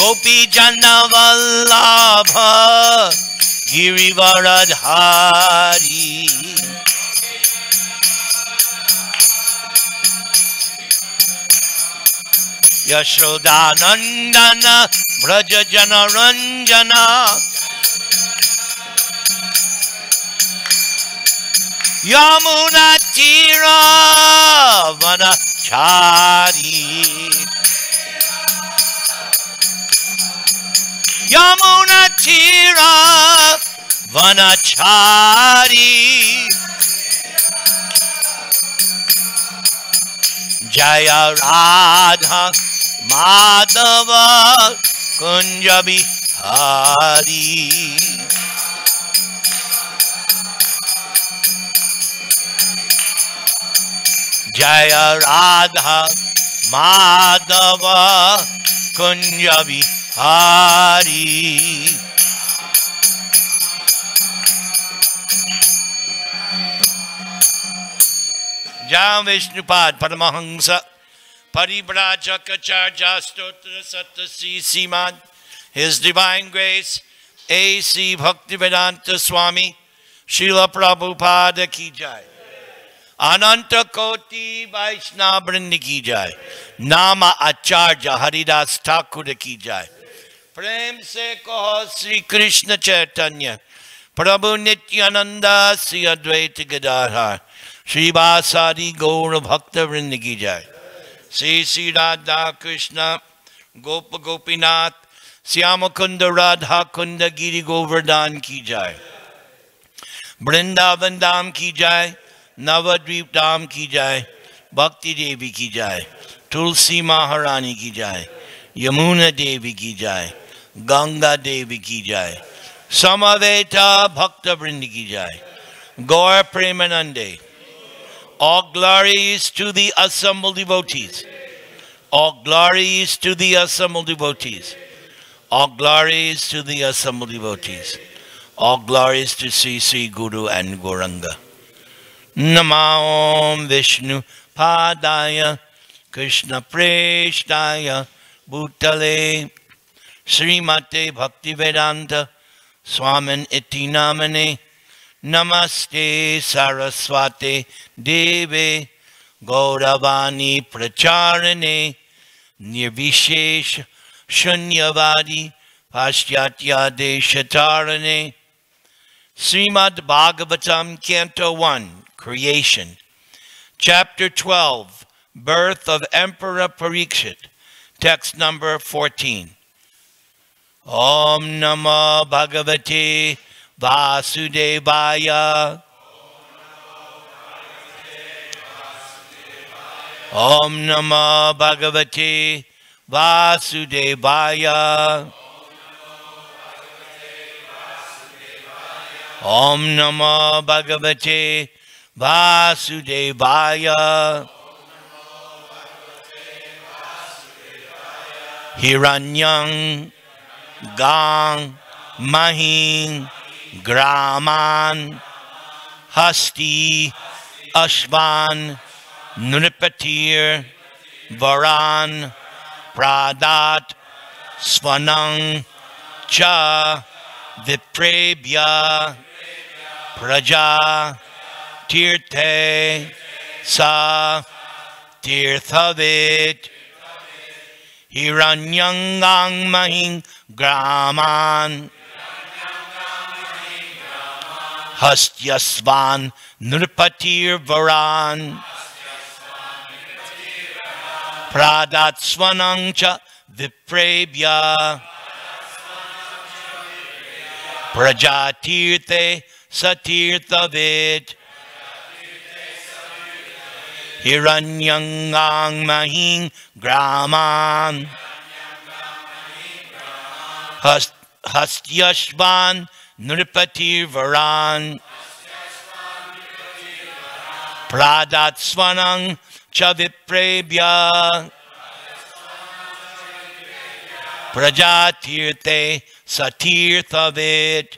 Gopi Jana Vallabha Girivaradhari. Yashoda Nandana Braja Jana Ranjana Yamuna Tira Vanachari. Yamuna Tira Vanachari. Jaya Radha Madhava Kunjabi Hari. Jaya Radha Madhava Kunjabi Hari. Jai Vishnupad Paramahamsa Paribrajaka Stotra Sattasi Siman, His Divine Grace A.C. Bhaktivedanta Swami Srila Prabhupada Ki Jai. Ananta Koti Vaishnava Vrinda Ki Jai. Nama Acharya Haridas Thakur Ki Jai. Prem se kaho Sri Krishna Chaitanya Prabhu Nityananda Sri Advaita Gadadhar Sri Vasari Gaura Bhakta Vrinda Ki Jai. Sri Sri Radha Krishna Gopa Gopinath Syama Kunda Radha Kunda Giri Govardhan Ki Jai. Vrindavan Dham Ki Jai. Navadvip Dham Ki Jai. Bhakti Devi Ki Jai. Tulsi Maharani Ki Jai. Yamuna Devi Ki Jai. Ganga Devi Ki Jai. Samaveta Bhakta Vrinda Ki Jai. Gaur Premanande. All glories to the assembled devotees. All glories to the assembled devotees. All glories to the assembled devotees. All glories to Sri Sri Guru and Gauranga. Nama Om Vishnu Padaya Krishna Preshtaya Bhutale Srimate Bhaktivedanta Swamin Iti Namane Namaste Saraswate Deve Gauravani Pracharane Nirvishesh Shunyavadi Paschatya Deshatarane. Srimad Bhagavatam Canto 1 Creation. Chapter 12 Birth of Emperor Parikshit. Text number 14. Om Namo Bhagavate Vasudevaya. Om Namo Bhagavate Vasudevaya. Om Namo Bhagavate Vasudevaya. Hiranyang Gang Mahing Graman Hasti Ashvan Nripatir Varan Pradat Svanang Cha Viprebhya Praja Tirthe Sa Tirthavit Hiranyangang Mahing Graman Hastyasvan Nripatir Varan Pradat Svanang Cha Viprebhya Prajatirthe Satirthavit Hiranyangang Mahing Graman Hastyashvan Nripatir Varan Pradat Svanang Cha Viprebhya Prajatirthe Satirthavit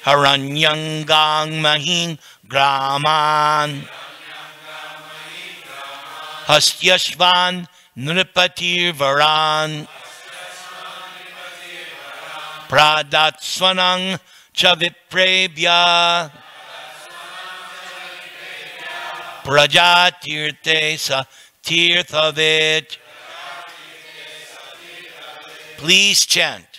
Haranyangang Mahing Graman Hastyashvan Nripatir Varan Pradatsvanang Chaviprebhya Prajatirte Sa Tirthavit. Please chant.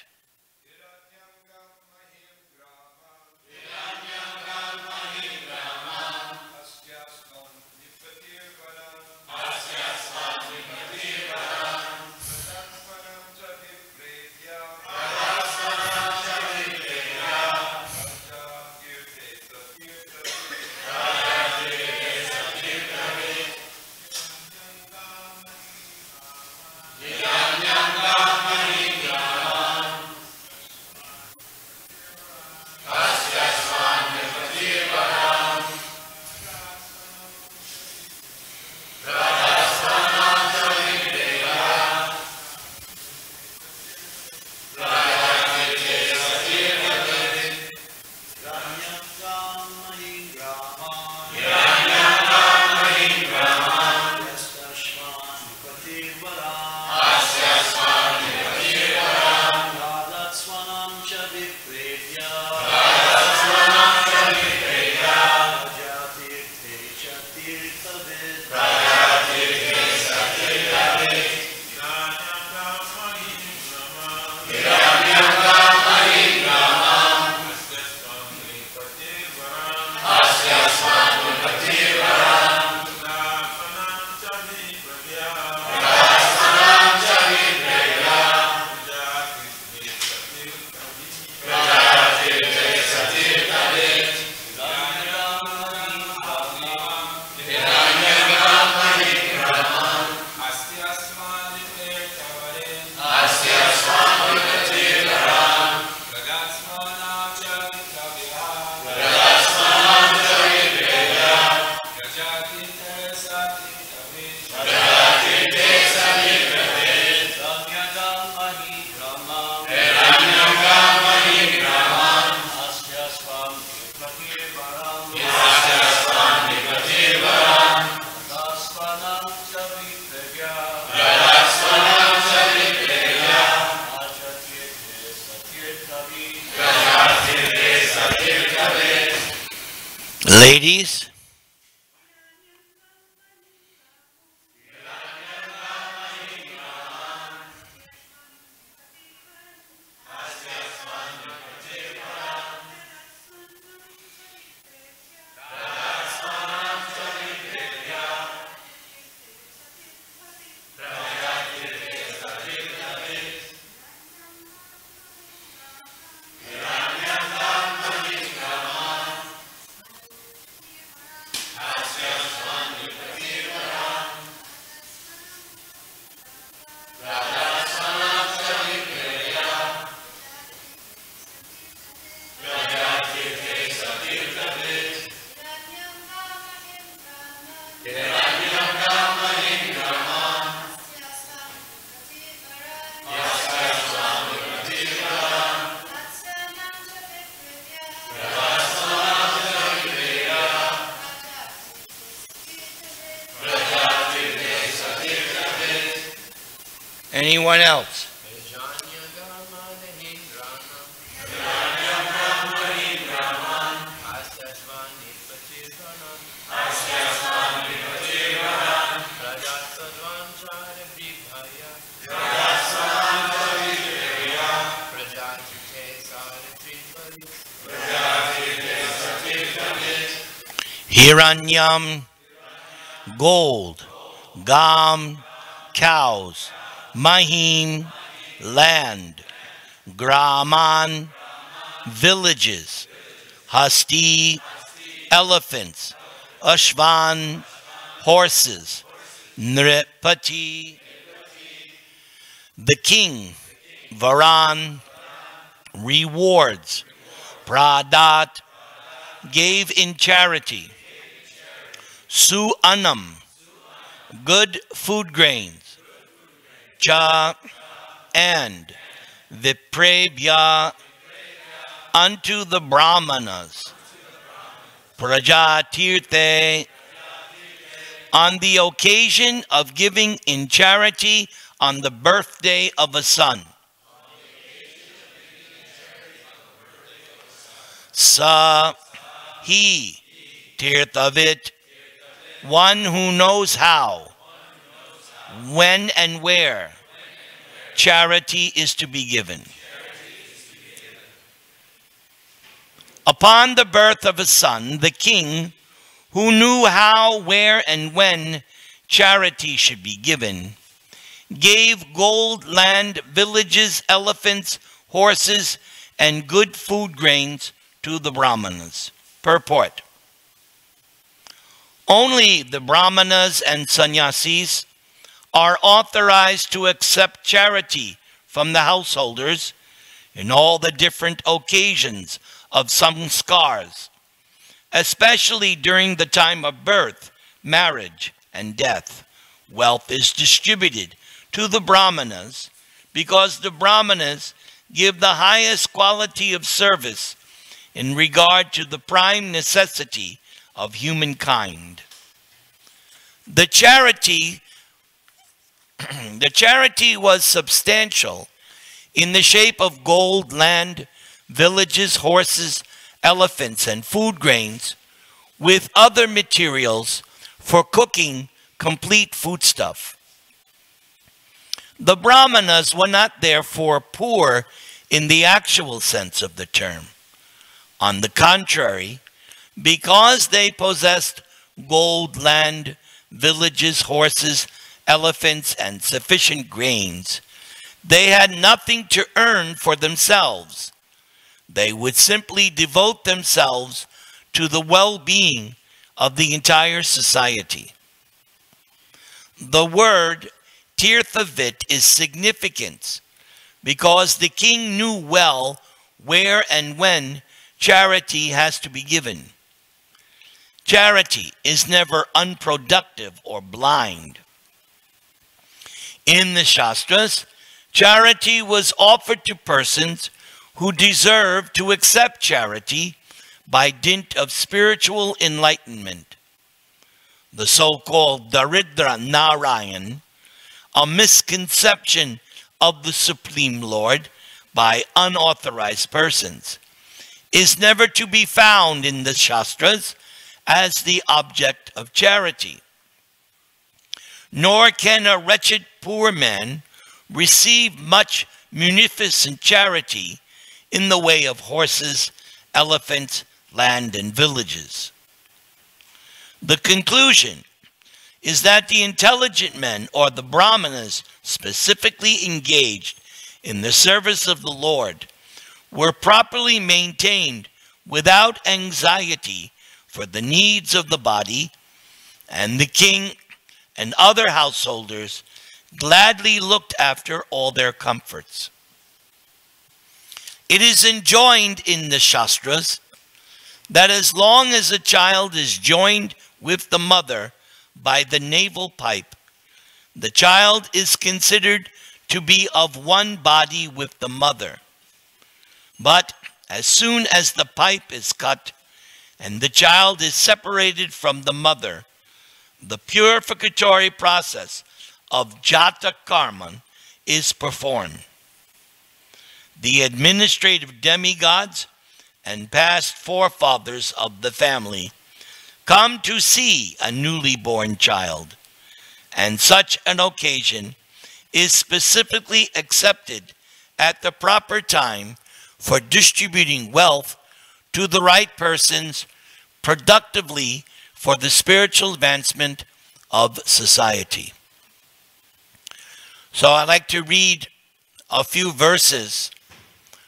Ladies, anyone else? Hiranyam, gold, Gam, cows, Mahim, land, Graman, villages, Hasti, elephants, Ashvan, horses, Nripati, the king, Varan, rewards, Pradat, gave in charity, Su Anam, good food grains, Cha, and Viprabhya, unto the Brahmanas, Prajatirthe, on the occasion of giving in charity on the birthday of a son. Sa he tirthavit, one who knows how, when and where charity is to be given. Upon the birth of a son, the king, who knew how, where, and when charity should be given, gave gold, land, villages, elephants, horses, and good food grains to the Brahmanas. Purport. Only the Brahmanas and sannyasis are authorized to accept charity from the householders in all the different occasions of samskars, especially during the time of birth, marriage, and death. Wealth is distributed to the Brahmanas because the Brahmanas give the highest quality of service in regard to the prime necessity of humankind. The charity was substantial in the shape of gold, land, villages, horses, elephants, and food grains, with other materials for cooking complete foodstuff. The Brahmanas were not therefore poor in the actual sense of the term. On the contrary, because they possessed gold, land, villages, horses, elephants, and sufficient grains, they had nothing to earn for themselves. They would simply devote themselves to the well-being of the entire society. The word tirthavit is significant because the king knew well where and when charity has to be given. Charity is never unproductive or blind. In the Shastras, charity was offered to persons who deserve to accept charity by dint of spiritual enlightenment. The so-called Daridra Narayan, a misconception of the Supreme Lord by unauthorized persons, is never to be found in the Shastras as the object of charity. Nor can a wretched poor man receive much munificent charity in the way of horses, elephants, land, and villages. The conclusion is that the intelligent men, or the Brahmanas specifically engaged in the service of the Lord, were properly maintained without anxiety for the needs of the body, and the king and other householders gladly looked after all their comforts. It is enjoined in the Shastras that as long as a child is joined with the mother by the navel pipe, the child is considered to be of one body with the mother. But as soon as the pipe is cut and the child is separated from the mother, the purificatory process of jata karma is performed. The administrative demigods and past forefathers of the family come to see a newly born child, and such an occasion is specifically accepted at the proper time for distributing wealth to the right persons productively for the spiritual advancement of society. So I'd like to read a few verses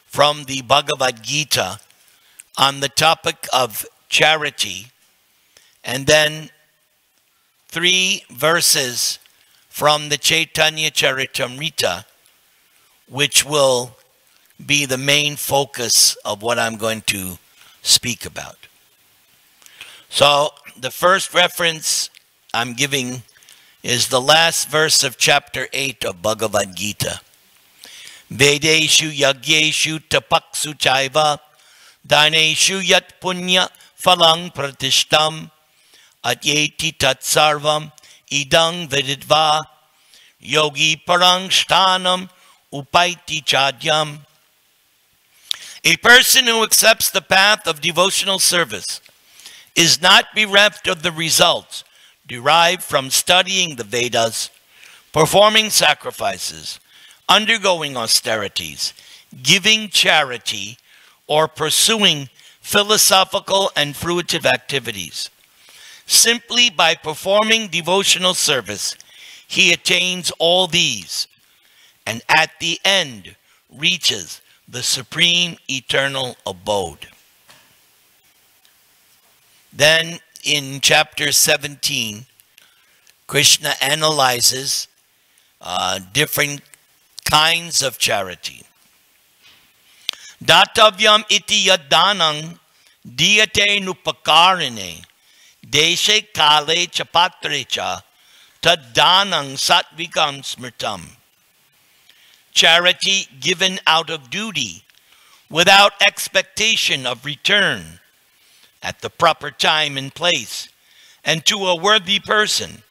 from the Bhagavad Gita on the topic of charity, and then 3 verses from the Chaitanya Charitamrita, which will be the main focus of what I'm going to speak about. So the first reference I'm giving is the last verse of chapter 8 of Bhagavad Gita. Vedeshu yagyeshu tapaksu chaiva daneshu yat punya phalang pratishtam atyeti tat sarvam idang vididva yogi parang shtanam upaiti chadyam. A person who accepts the path of devotional service is not bereft of the results derived from studying the Vedas, performing sacrifices, undergoing austerities, giving charity, or pursuing philosophical and fruitive activities. Simply by performing devotional service, he attains all these, and at the end reaches the supreme eternal abode. Then in chapter 17, Krishna analyzes different kinds of charity. Datavyam iti yadanang diyate nupakarine deshe kale chapatre cha taddanang satvikam smritam. Charity given out of duty without expectation of return at the proper time and place and to a worthy person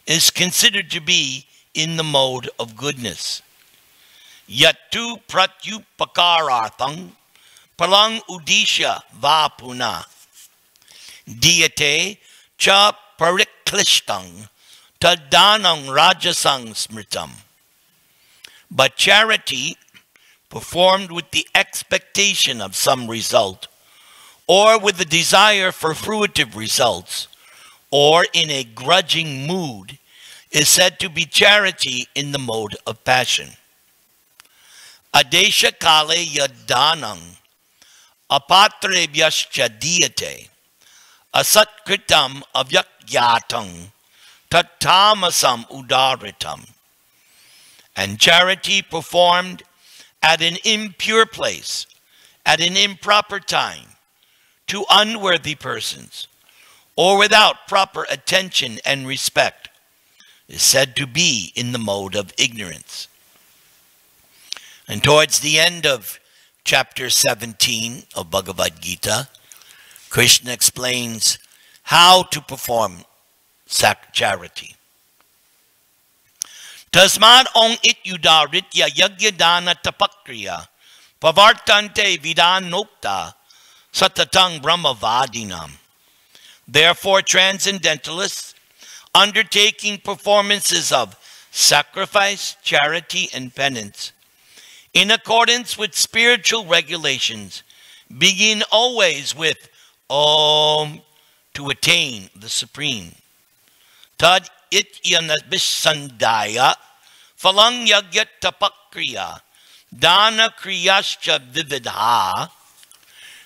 is considered to be in the mode of goodness. Yattu pratyupakarartham palang udisha vapuna diyate cha pariklishtam taddanam rajasang smritam. But charity performed with the expectation of some result, or with the desire for fruitive results, or in a grudging mood, is said to be charity in the mode of passion. Adesha kale yadanang apatrebhyascha diyate asatkritam avyakyatam tattamasam udaritam. And charity performed at an impure place, at an improper time, to unworthy persons, or without proper attention and respect, is said to be in the mode of ignorance. And towards the end of chapter 17 of Bhagavad Gita, Krishna explains how to perform charity. Tasmad ong it yudaritya yagyadana tapakriya pavartante vidanokta satatang brahmavadinam. Therefore, transcendentalists undertaking performances of sacrifice, charity, and penance in accordance with spiritual regulations begin always with Om to attain the Supreme. Tad ityanabhisandaya phalang yagyat tapakriya dana kriyascha vividha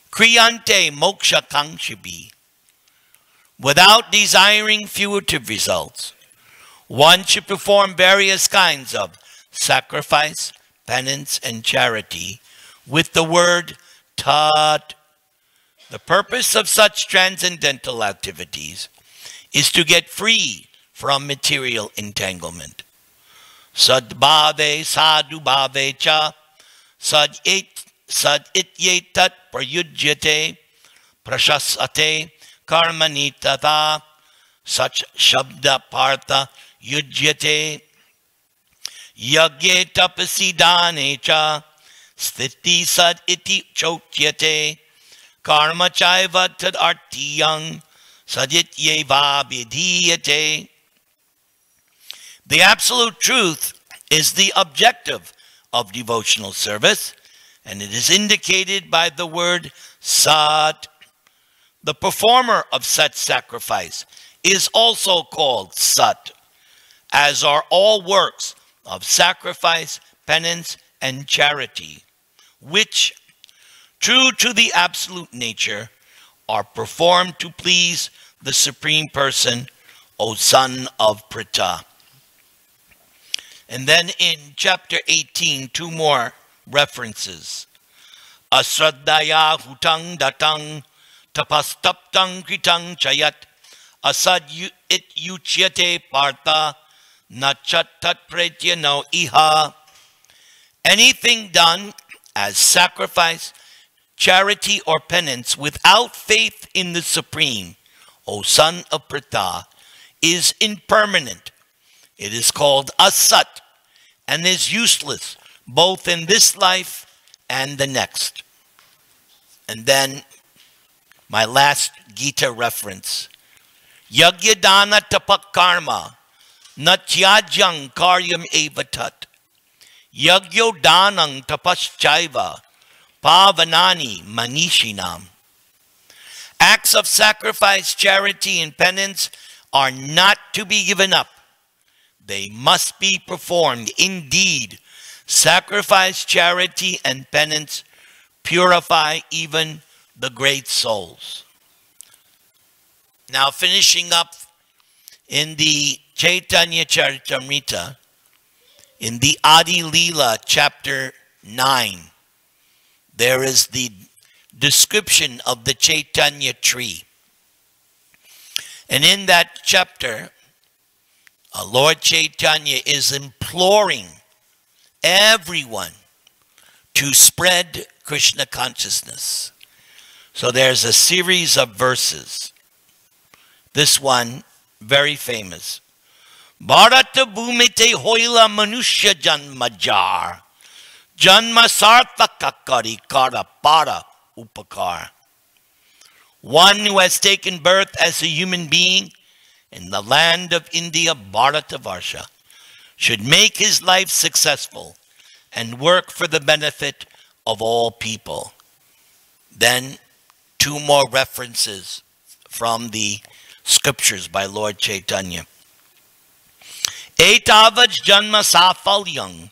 kriyante moksha kangshibi. Without desiring fruitive results, one should perform various kinds of sacrifice, penance, and charity with the word tat. The purpose of such transcendental activities is to get free from material entanglement. Sadbhave sadhubhave cha sad ityetat prayujyate prashasate karmani tata such shabda partha yujyate yagye tapasi dane cha sthiti sad iti chotyate karma chaiva tad artiyang saditye vidhiyate. The absolute truth is the objective of devotional service, and it is indicated by the word sat. The performer of such sacrifice is also called sat, as are all works of sacrifice, penance, and charity, which, true to the absolute nature, are performed to please the Supreme Person, O son of Pritha. And then in chapter 18, two more references. Asraddaya hutang datang tapastaptang kritang chayat asad it yuchyate partha nachat tat pretya no iha. Anything done as sacrifice, charity, or penance without faith in the Supreme, O son of Pritha, is impermanent. It is called asat and is useless both in this life and the next. And then my last Gita reference. Yagyadana tapakarma natyajang karyam evatat. Yagyodanang tapaschaiva pavanani manishinam. Acts of sacrifice, charity, and penance are not to be given up. They must be performed. Indeed, sacrifice, charity, and penance purify even the great souls. Now, finishing up in the Chaitanya Charitamrita, in the Adi Leela chapter 9, there is the description of the Chaitanya tree. And in that chapter, Lord Chaitanya is imploring everyone to spread Krishna consciousness. So there's a series of verses. This one, very famous. Bharata bhumite hoila manushya janmajar. Janma sarthakakari kara para upakar. One who has taken birth as a human being in the land of India, Bharatavarsha, should make his life successful and work for the benefit of all people. Then two more references from the scriptures by Lord Chaitanya. Etavaj janma safalyang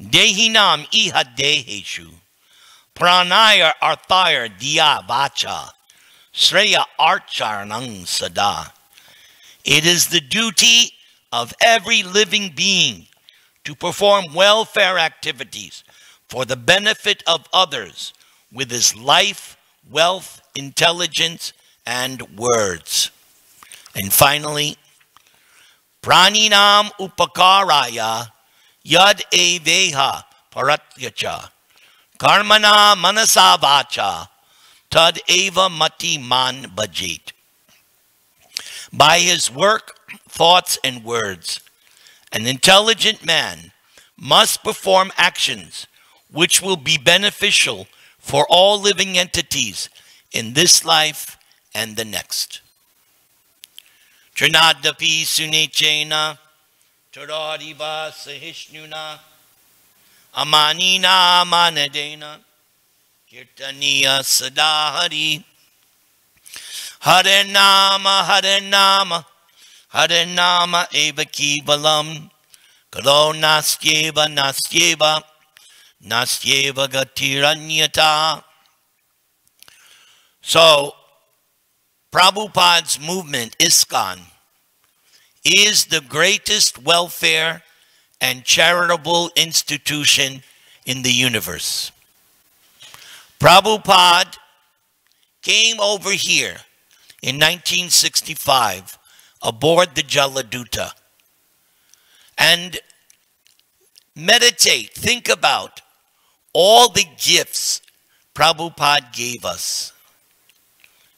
dehinam iha deheshu pranaya arthaya diya vacha sreya archaranang sada. It is the duty of every living being to perform welfare activities for the benefit of others with his life, wealth, intelligence, and words. And finally, praninam upakaraya yad eveha paratyacha karmana manasa vacha tad eva mati man bhajit. By his work, thoughts, and words, an intelligent man must perform actions which will be beneficial for all living entities in this life and the next. Trinadapi sunechena Taradiva sahishnuna Amanina manadena Kirtaniya sadahari Hare Nama Hare Nama Hare Nama eva kivalam Kalo nastyeva nastyeva Nastyeva gatiranyata. So Prabhupada's movement, ISKCON, is the greatest welfare and charitable institution in the universe. Prabhupada came over here in 1965 aboard the Jaladuta and meditate, think about all the gifts Prabhupada gave us.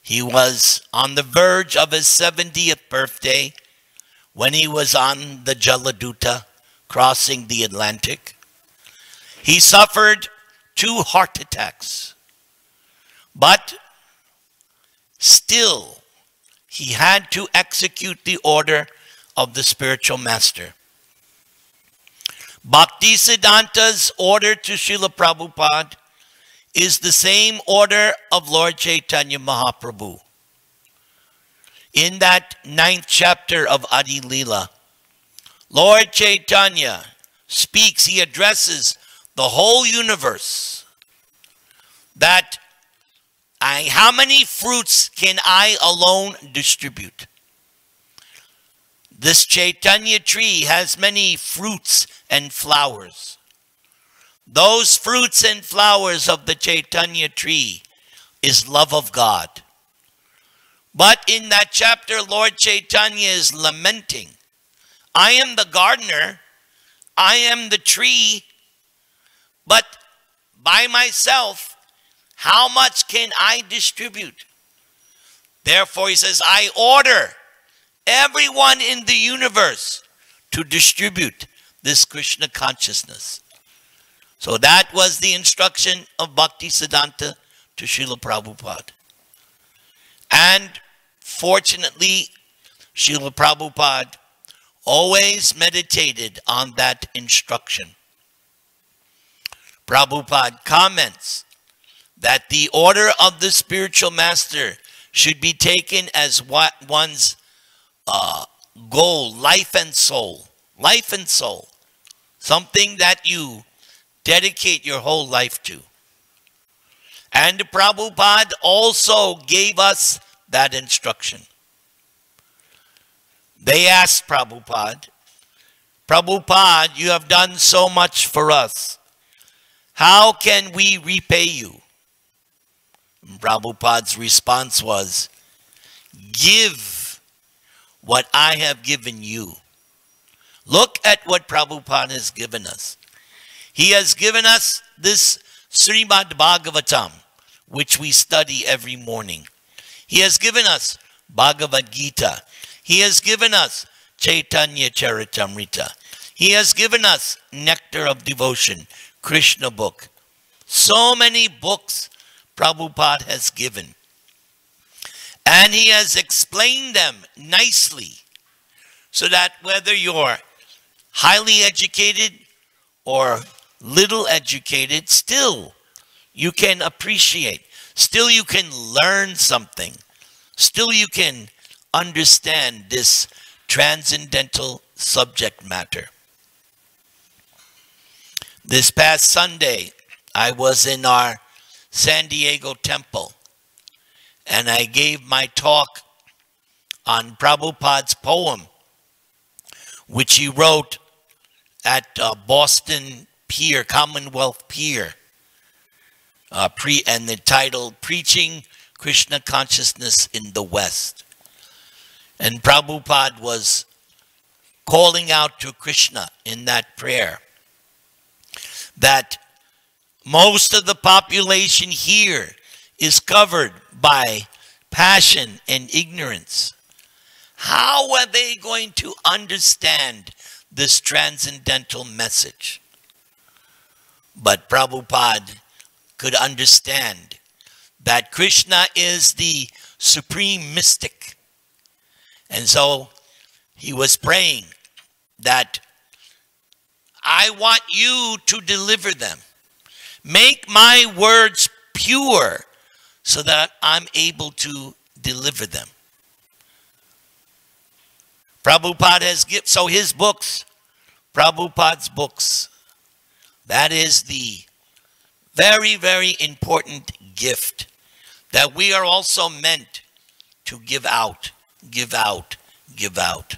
He was on the verge of his 70th birthday when he was on the Jaladuta crossing the Atlantic. He suffered 2 heart attacks, but still he had to execute the order of the spiritual master. Bhaktisiddhanta's order to Srila Prabhupada is the same order of Lord Chaitanya Mahaprabhu. In that 9th chapter of Adi Leela, Lord Chaitanya speaks, he addresses the whole universe that how many fruits can I alone distribute? This Chaitanya tree has many fruits and flowers. Those fruits and flowers of the Chaitanya tree is love of God. But in that chapter, Lord Chaitanya is lamenting, I am the gardener, I am the tree, but by myself, how much can I distribute? Therefore, he says, I order everyone in the universe to distribute this Krishna consciousness. So that was the instruction of Bhaktisiddhanta to Srila Prabhupada. And fortunately, Srila Prabhupada always meditated on that instruction. Prabhupada comments that the order of the spiritual master should be taken as what one's goal, life and soul. Life and soul. Something that you dedicate your whole life to. And Prabhupada also gave us that instruction. They asked Prabhupada, Prabhupada, you have done so much for us. How can we repay you? And Prabhupada's response was, give what I have given you. Look at what Prabhupada has given us. He has given us this Srimad Bhagavatam, which we study every morning. He has given us Bhagavad Gita. He has given us Chaitanya Charitamrita. He has given us Nectar of Devotion, Krishna book. So many books Prabhupada has given. And he has explained them nicely so that whether you're highly educated or little educated, still you can appreciate. Still you can learn something. Still you can understand this transcendental subject matter. This past Sunday, I was in our San Diego temple and I gave my talk on Prabhupada's poem, which he wrote at Boston Pier, Commonwealth Pier, and entitled Preaching Krishna Consciousness in the West. And Prabhupada was calling out to Krishna in that prayer that most of the population here is covered by passion and ignorance. How are they going to understand this transcendental message? But Prabhupada could understand that Krishna is the supreme mystic. And so he was praying that I want you to deliver them. Make my words pure so that I'm able to deliver them. Prabhupada has given, so his books, Prabhupada's books, that is the very, very important gift that we are also meant to give out, give out, give out.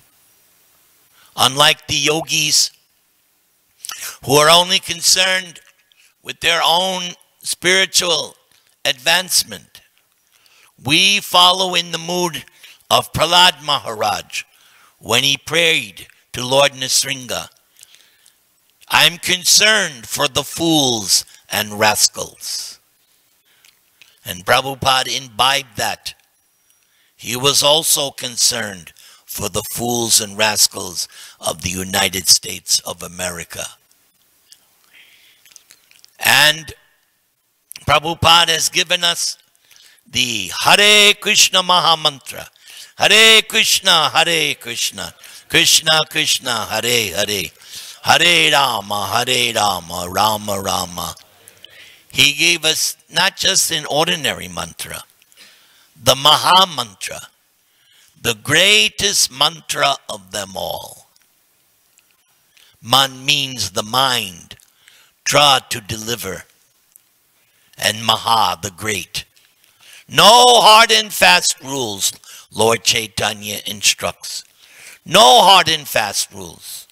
Unlike the yogis who are only concerned with their own spiritual advancement, we follow in the mood of Prahlad Maharaj when he prayed to Lord Nrsimha, I'm concerned for the fools and rascals. And Prabhupada imbibed that. He was also concerned for the fools and rascals of the United States of America. And Prabhupada has given us the Hare Krishna Maha Mantra. Hare Krishna, Krishna Krishna, Hare Hare. Hare Rama, Rama Rama. He gave us not just an ordinary mantra, the Maha Mantra, the greatest mantra of them all. Man means the mind, Tra to deliver, and Maha, the great. No hard and fast rules, Lord Chaitanya instructs. No hard and fast rules.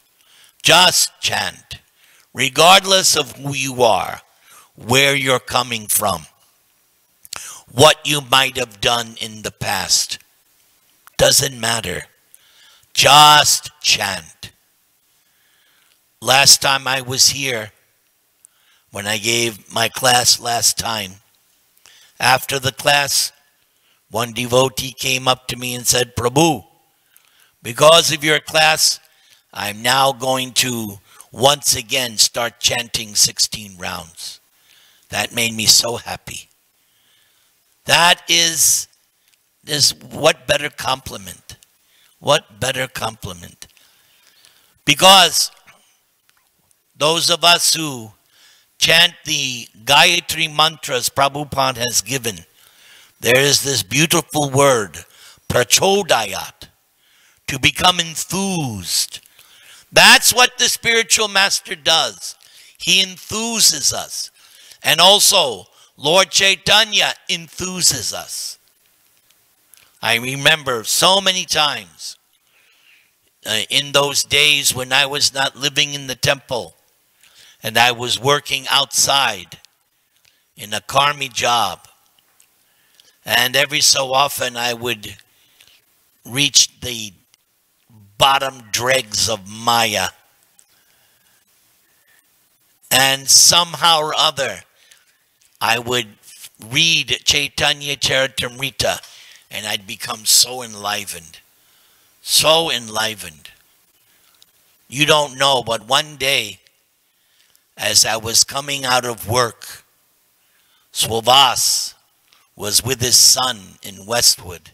Just chant, regardless of who you are, where you're coming from, what you might have done in the past. Doesn't matter. Just chant. Last time I was here, when I gave my class last time, after the class, one devotee came up to me and said, Prabhu, because of your class, I'm now going to once again start chanting 16 rounds. That made me so happy. That is what better compliment? What better compliment? Because those of us who chant the Gayatri mantras Prabhupada has given, there is this beautiful word, prachodayat, to become enthused. That's what the spiritual master does. He enthuses us. And also, Lord Chaitanya enthuses us. I remember so many times in those days when I was not living in the temple and I was working outside in a karmi job. And every so often I would reach the bottom dregs of Maya. And somehow or other, I would read Chaitanya Charitamrita and I'd become so enlivened. So enlivened. You don't know, but one day, as I was coming out of work, Swavas was with his son in Westwood.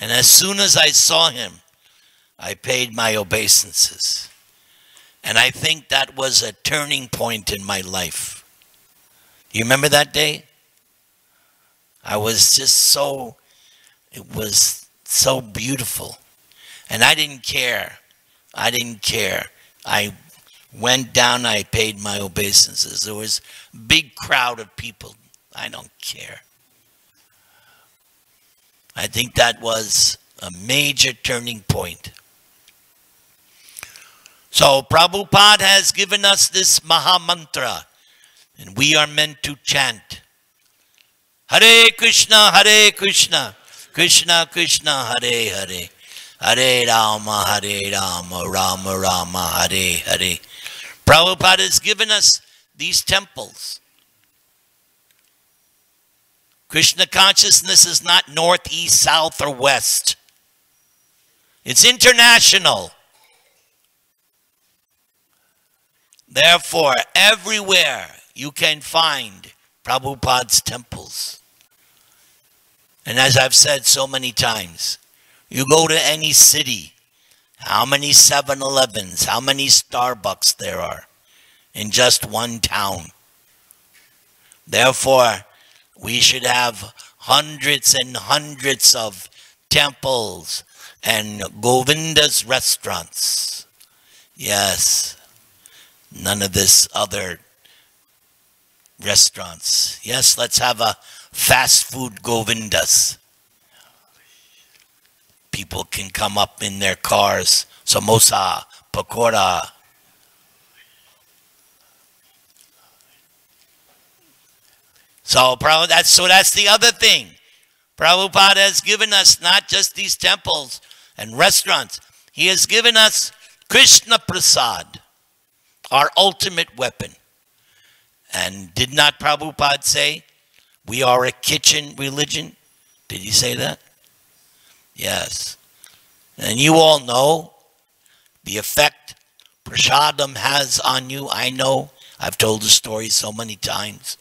And as soon as I saw him, I paid my obeisances. And I think that was a turning point in my life. You remember that day? I was just so, it was so beautiful. And I didn't care. I didn't care. I went down, I paid my obeisances. There was a big crowd of people. I don't care. I think that was a major turning point. So Prabhupada has given us this Maha Mantra, and we are meant to chant. Hare Krishna, Krishna Krishna, Hare Hare. Hare Rama, Rama Rama, Hare Hare. Prabhupada has given us these temples. Krishna consciousness is not north, east, south, or west. It's international. Therefore, everywhere you can find Prabhupada's temples. And as I've said so many times, you go to any city, how many 7-Elevens, how many Starbucks there are in just one town. Therefore, we should have hundreds and hundreds of temples and Govinda's restaurants. Yes, none of this other restaurants. Yes, let's have a fast food Govindas. People can come up in their cars, samosa, pakora. So that's the other thing. Prabhupada has given us not just these temples and restaurants. He has given us Krishna Prasad, our ultimate weapon. And did not Prabhupada say, we are a kitchen religion? Did he say that? Yes. And you all know the effect prasadam has on you. I know. I've told the story so many times.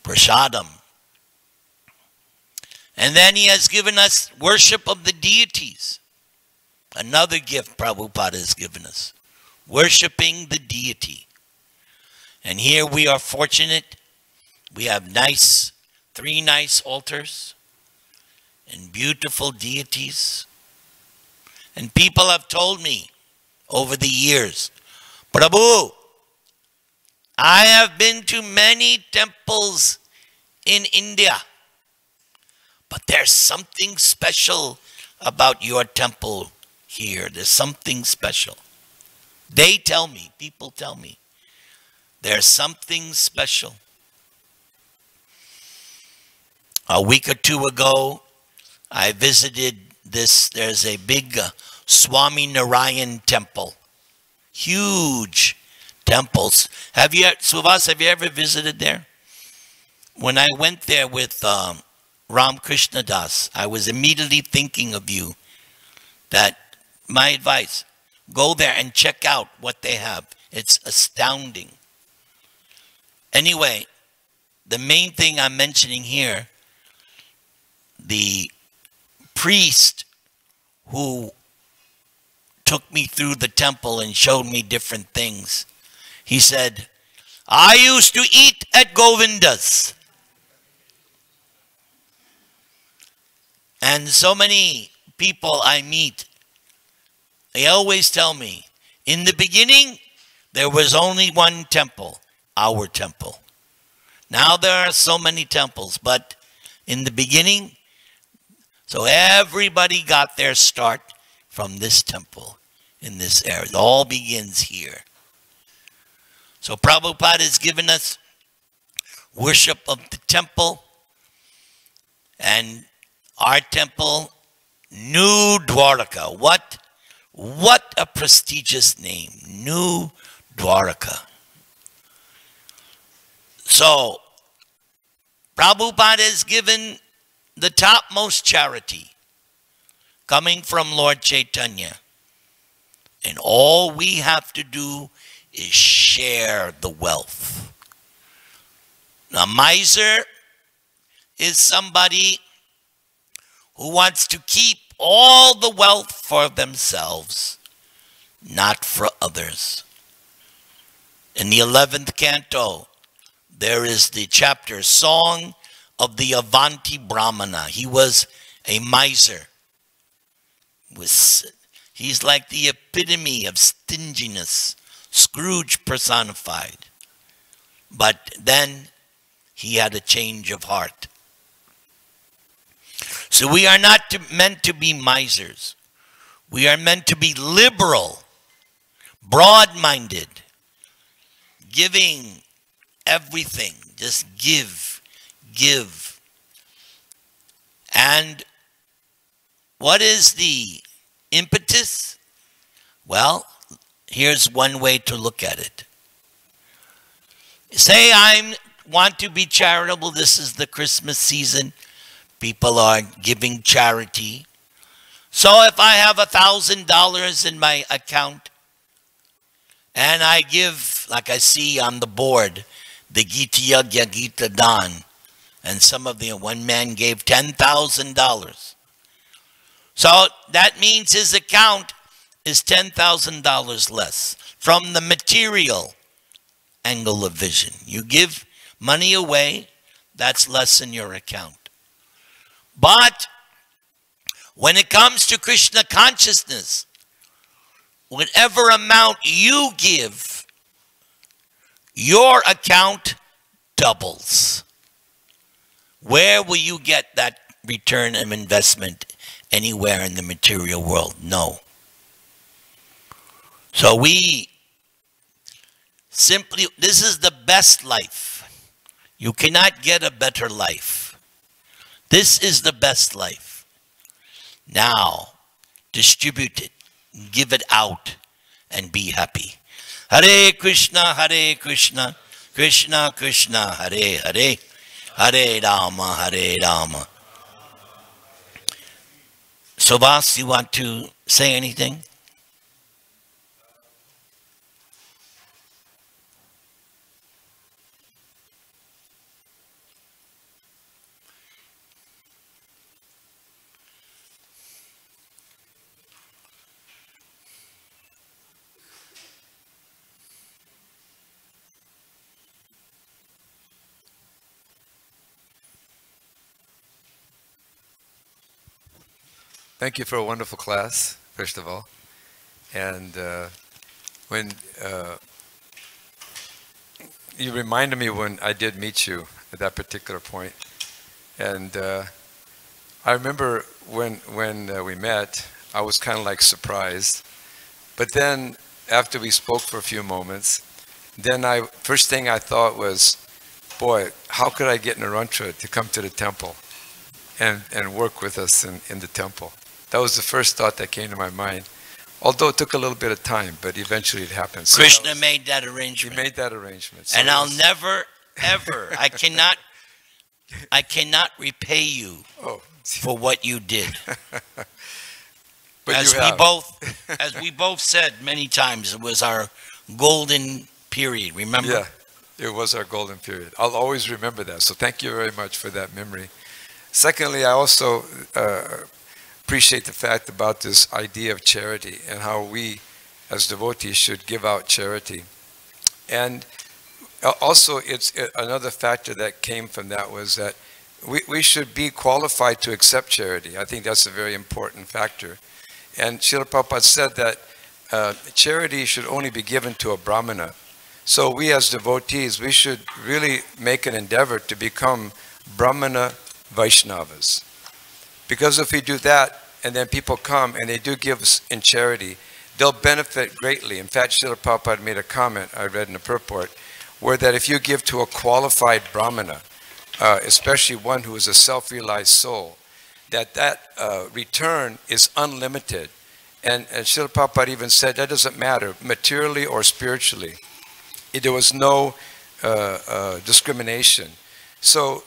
Prasadam. And then he has given us worship of the deities. Another gift Prabhupada has given us. Worshipping the deity. And here we are fortunate. We have 3 nice altars and beautiful deities. And people have told me over the years, Prabhu, I have been to many temples in India, but there's something special about your temple here. There's something special. They tell me, people tell me, there's something special. A week or two ago, I visited this, there's a big Swami Narayan temple. Huge temples. Suvas, have you ever visited there? When I went there with Ram Krishna Das, I was immediately thinking of you. That my advice, go there and check out what they have. It's astounding. Anyway, the main thing I'm mentioning here, the priest who took me through the temple and showed me different things, he said, I used to eat at Govinda's. And so many people I meet, they always tell me, in the beginning, there was only one temple, our temple. Now there are so many temples, but in the beginning, so everybody got their start from this temple in this area. It all begins here. So Prabhupada has given us worship of the temple, and our temple, New Dwarka. What a prestigious name, New Dwarka. So Prabhupada has given the topmost charity coming from Lord Chaitanya. And all we have to do is share the wealth. A miser is somebody who wants to keep all the wealth for themselves, not for others. In the 11th canto, there is the chapter, Song of the Avanti Brahmana. He was a miser. He's like the epitome of stinginess, Scrooge personified. But then he had a change of heart. So we are not meant to be misers. We are meant to be liberal, broad-minded, giving everything. Just give, give. And what is the impetus? Well, here's one way to look at it. Say I want to be charitable. This is the Christmas season. People are giving charity. So if I have $1,000 in my account and I give, like I see on the board, the Gita Yagya Gita Dan, and some of the, one man gave $10,000. So that means his account is $10,000 less from the material angle of vision. You give money away, that's less in your account. But when it comes to Krishna consciousness, whatever amount you give, your account doubles. Where will you get that return of investment anywhere in the material world? No. So we simply, this is the best life. You cannot get a better life. This is the best life. Now, distribute it, give it out, and be happy. Hare Krishna, Krishna Krishna, Hare Hare, Hare Rama, Hare Rama. Subhas, you want to say anything? Thank you for a wonderful class, first of all. And when you reminded me when I did meet you at that particular point. And I remember when we met, I was kind of like surprised. But then after we spoke for a few moments, then first thing I thought was, boy, how could I get Nirantara to come to the temple and work with us in the temple? That was the first thought that came to my mind. Although it took a little bit of time, but eventually it happened. So Krishna made that arrangement. He made that arrangement. So and I'll never, ever, I cannot I cannot repay you for what you did. But as you we have. as we both said many times, it was our golden period. Remember? Yeah, it was our golden period. I'll always remember that. So thank you very much for that memory. Secondly, I also appreciate the fact about this idea of charity and how we as devotees should give out charity. And also, it's another factor that came from that was that we should be qualified to accept charity. I think that's a very important factor. And Srila Prabhupada said that charity should only be given to a Brahmana. So we as devotees, we should really make an endeavor to become Brahmana Vaishnavas. Because if we do that, and then people come and they do give us in charity, they'll benefit greatly. In fact, Srila Prabhupada made a comment I read in the purport, where that if you give to a qualified Brahmana, especially one who is a self-realized soul, that return is unlimited. And Srila Prabhupada even said that doesn't matter, materially or spiritually. There was no discrimination. So,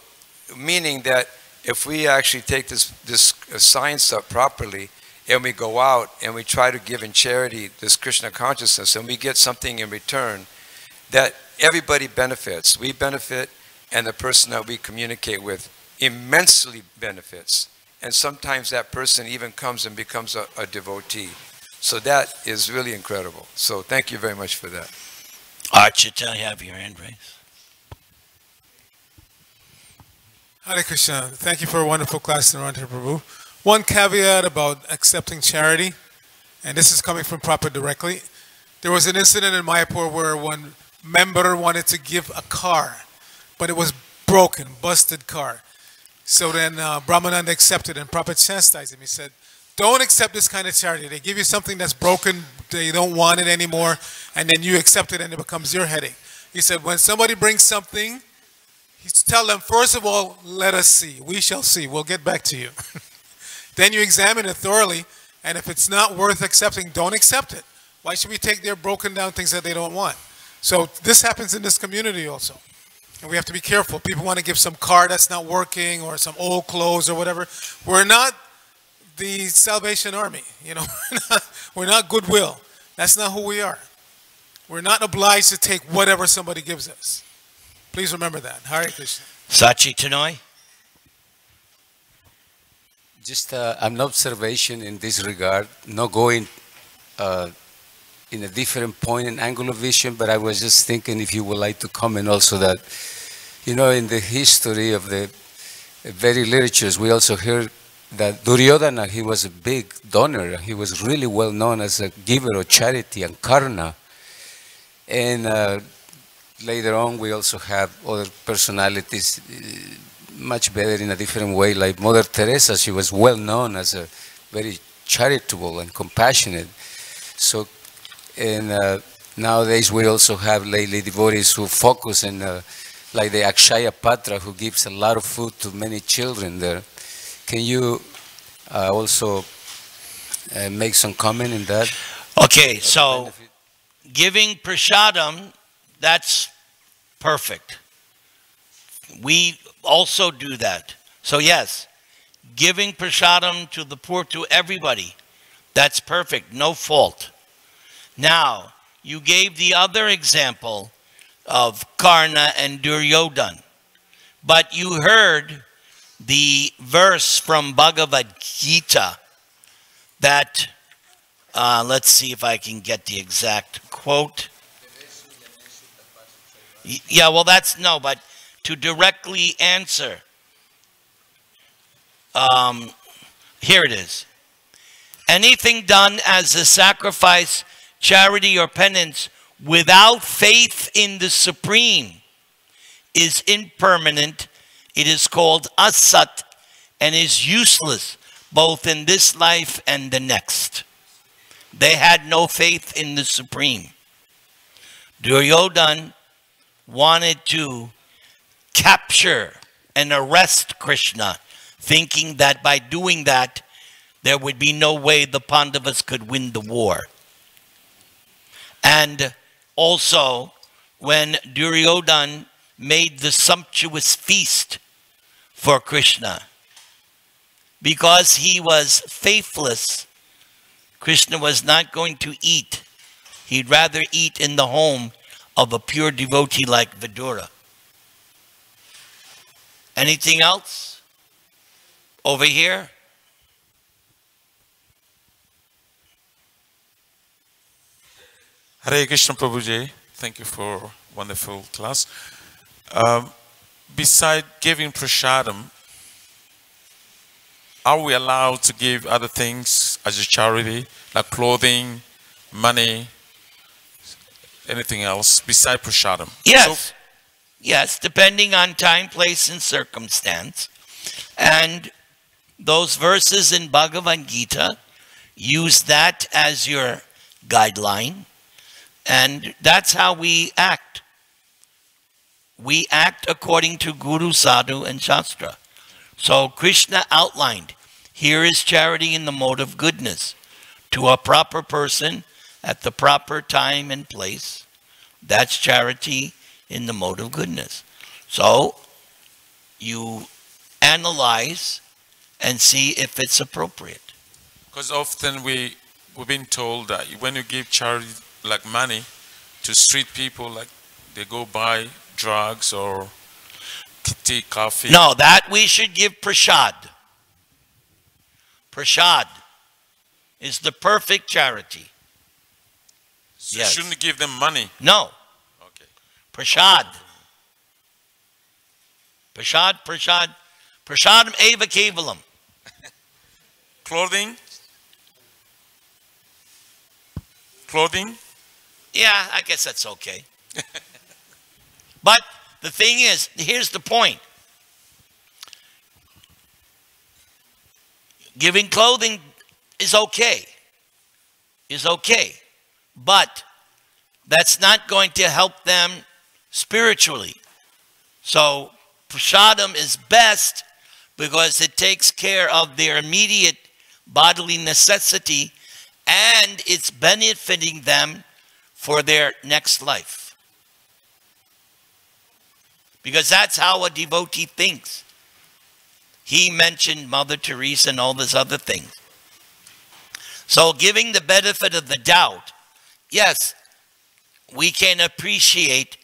meaning that if we actually take this science up properly, and we go out and we try to give in charity this Krishna consciousness, and we get something in return, that everybody benefits. We benefit, and the person that we communicate with immensely benefits. And sometimes that person even comes and becomes a devotee. So that is really incredible. So thank you very much for that. Archita, have your hand raised. Hare Krishna. Thank you for a wonderful class, Nirantara Prabhu. One caveat about accepting charity, and this is coming from Prabhupada directly. There was an incident in Mayapur where one member wanted to give a car, but it was broken, busted car. So then Brahmananda accepted, and Prabhupada chastised him. He said, don't accept this kind of charity. They give you something that's broken, they don't want it anymore, and then you accept it and it becomes your headache. He said, when somebody brings something, tell them, first of all, let us see. We shall see. We'll get back to you. Then you examine it thoroughly, and if it's not worth accepting, don't accept it. Why should we take their broken down things that they don't want? So this happens in this community also. And we have to be careful. People want to give some car that's not working or some old clothes or whatever. We're not the Salvation Army. You know, we're not Goodwill. That's not who we are. We're not obliged to take whatever somebody gives us. Please remember that. Hare Krishna. Sachi Tanoi? Just an observation in this regard, not going in a different point and angle of vision, but I was just thinking if you would like to comment also that, you know, in the history of the very literatures, we also hear that Duryodhana, he was a big donor. He was really well known as a giver of charity and karna. And later on, we also have other personalities much better in a different way, like Mother Teresa. She was well known as a very charitable and compassionate. So, and nowadays we also have lately devotees who focus in, like the Akshaya Patra, who gives a lot of food to many children there. Can you also make some comment in that? Okay, so giving prasadam, that's perfect. We also do that. So yes, giving prasadam to the poor, to everybody, that's perfect, no fault. Now, you gave the other example of Karna and Duryodhana, but you heard the verse from Bhagavad Gita that, let's see if I can get the exact quote. Yeah, well, that's, no, but to directly answer, here it is. Anything done as a sacrifice, charity, or penance without faith in the Supreme is impermanent. It is called asat and is useless both in this life and the next. They had no faith in the Supreme. Duryodhana wanted to capture and arrest Krishna, thinking that by doing that, there would be no way the Pandavas could win the war. And also, when Duryodhana made the sumptuous feast for Krishna. Because he was faithless, Krishna was not going to eat. He'd rather eat in the home of a pure devotee like Vidura. Anything else? Over here? Hare Krishna Prabhuji, thank you for wonderful class. Beside giving prasadam, are we allowed to give other things as a charity, like clothing, money, anything else beside prasadam? Yes. Yes, depending on time, place, and circumstance. And those verses in Bhagavad Gita, use that as your guideline. And that's how we act. We act according to Guru, Sadhu, and Shastra. So Krishna outlined, here is charity in the mode of goodness. To a proper person at the proper time and place. That's charity in the mode of goodness. So you analyze and see if it's appropriate. Because often we've been told that when you give charity, like money, to street people, like they go buy drugs or tea, coffee. No, that we should give prasad. Prasad is the perfect charity. So Yes. you shouldn't give them money. No. Okay. Prasad. Prasad, prasad. Prasadam eva kevalam. Clothing? Clothing? Yeah, I guess that's okay. But the thing is, here's the point. Giving clothing is okay. Is okay. But that's not going to help them spiritually. So prasadam is best because it takes care of their immediate bodily necessity and it's benefiting them for their next life. Because that's how a devotee thinks. He mentioned Mother Teresa and all these other things. So giving the benefit of the doubt, yes, we can appreciate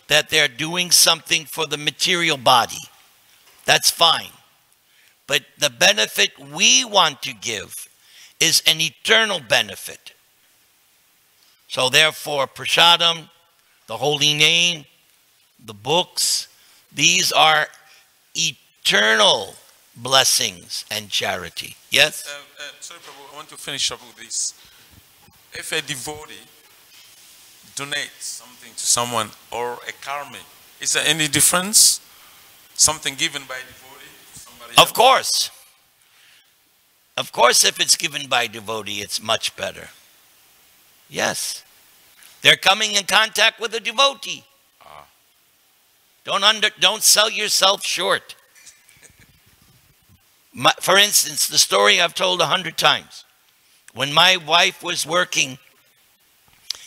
that they're doing something for the material body. That's fine. But the benefit we want to give is an eternal benefit. So therefore, prasadam, the holy name, the books, these are eternal blessings and charity. Yes? Sorry, Prabhu, I want to finish up with this. If a devotee donates something to someone or a karmic, is there any difference? Something given by a devotee to somebody else? Of course. Of course, if it's given by a devotee, it's much better. Yes. They're coming in contact with a devotee. Don't sell yourself short. For instance, the story I've told 100 times. When my wife was working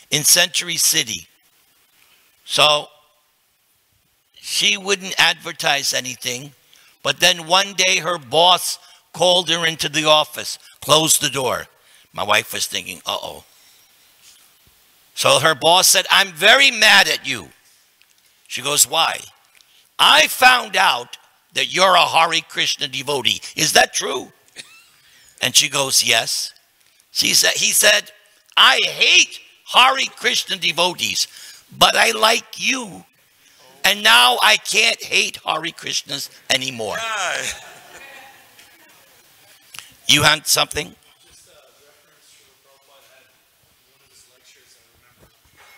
in Century City, so she wouldn't advertise anything, but then one day her boss called her into the office, closed the door. My wife was thinking, uh-oh. So her boss said, I'm very mad at you. She goes, why? I found out that you're a Hare Krishna devotee. Is that true? And she goes, yes. He said, I hate Hare Krishna devotees, but I like you. And now I can't hate Hare Krishnas anymore. You had something?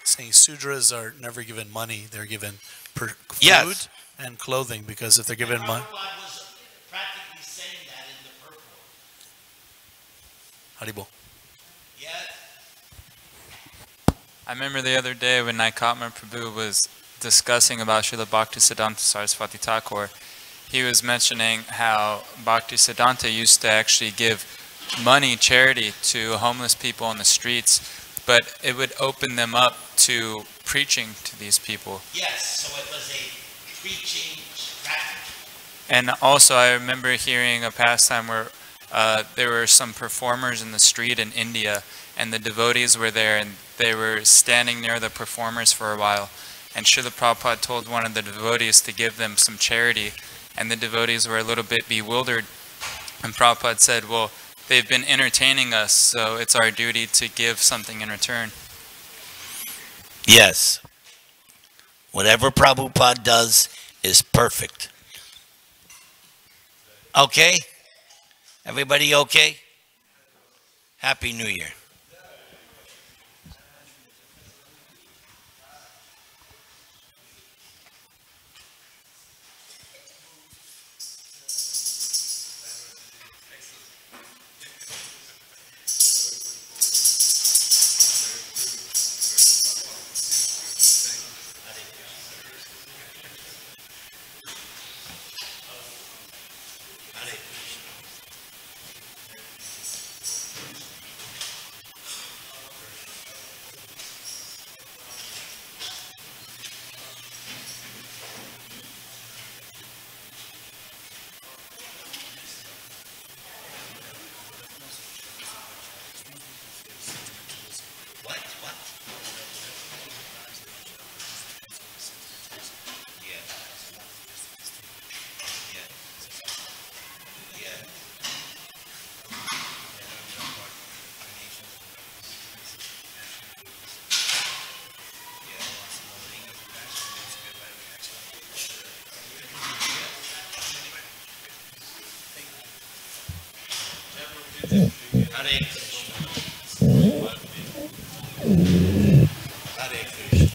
Saying Sudras are never given money, they're given food Yes. and clothing, because if they're given money. Prabhupada was practically saying that in the purport. Haribol. Yes. I remember the other day when Nirantara Prabhu was discussing about Srila Bhaktisiddhanta Saraswati Thakur, he was mentioning how Bhaktisiddhanta used to actually give money, charity to homeless people on the streets, but it would open them up to preaching to these people. Yes, so it was a preaching strategy. And also, I remember hearing a pastime where there were some performers in the street in India, and the devotees were there, and they were standing near the performers for a while. And Srila Prabhupada told one of the devotees to give them some charity, and the devotees were a little bit bewildered. And Prabhupada said, well, they've been entertaining us, so it's our duty to give something in return. Yes. Whatever Prabhupada does is perfect. Okay? Everybody okay? Happy New Year. Hare Krishna.